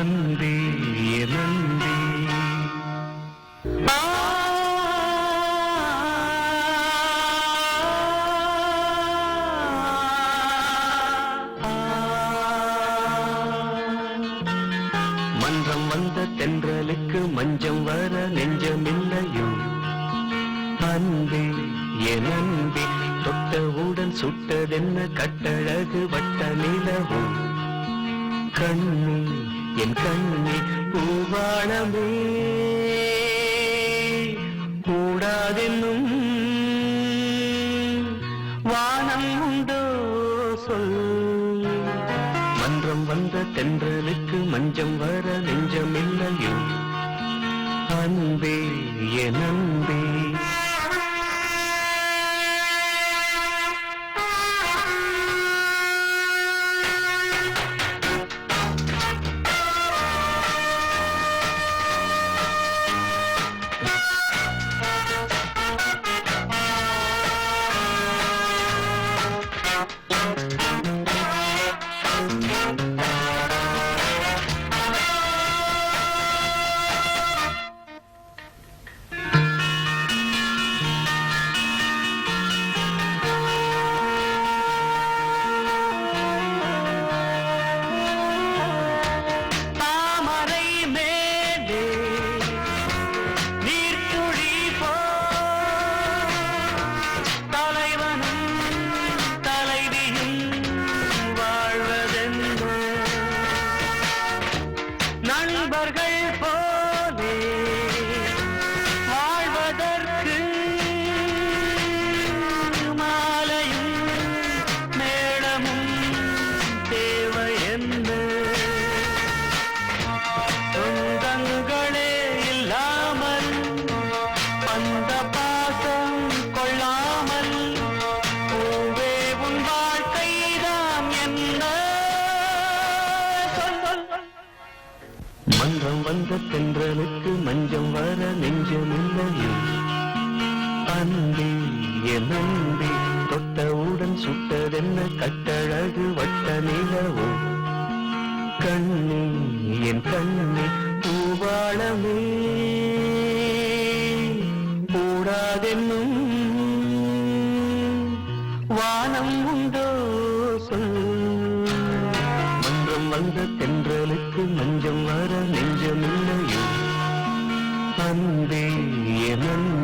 நன்றி நன்றி. மன்றம் வந்த தென்றலுக்கு மஞ்சம் வர நெஞ்சமில்லையோ அன்பே என் அன்பே, தொட்டவுடன் சுட்டதென்ன கட்டழகு வட்ட நிலவோ கண்ணே என் கண்ணே பூவாளமே கூடாதென்னும் வானம் உண்டோ சொல். மன்றம் வந்த தென்றலுக்கு மஞ்சம் வர நெஞ்சமில்லையோ அன்பே என் அன்பே. நண்பர்கள் போலே வாழ்வதற்கு மாலையும் மேளமும் தேவை என்ன, சொந்தங்களே இல்லாமல் அந்த பாசம் கொள்ளாமல் பூவே உன் வாழ்க்கைதான் என்ன. மன்றம் வந்த தென்றலுக்கு மஞ்சம் வர நெஞ்சமில்லையோ அன்பே என் அன்பே, தொட்டவுடன் சுட்டதென்ன கட்டழகு வட்ட நிலவோ கண்ணே என் கண்ணே பூவாளமே கூடாதென்னும் வானம் உண்டோ சொல். மன்றம் வந்த தென்றலுக்கு மஞ்சம் வர நெஞ்சமில்லையோ அன்பே என் அன்பே.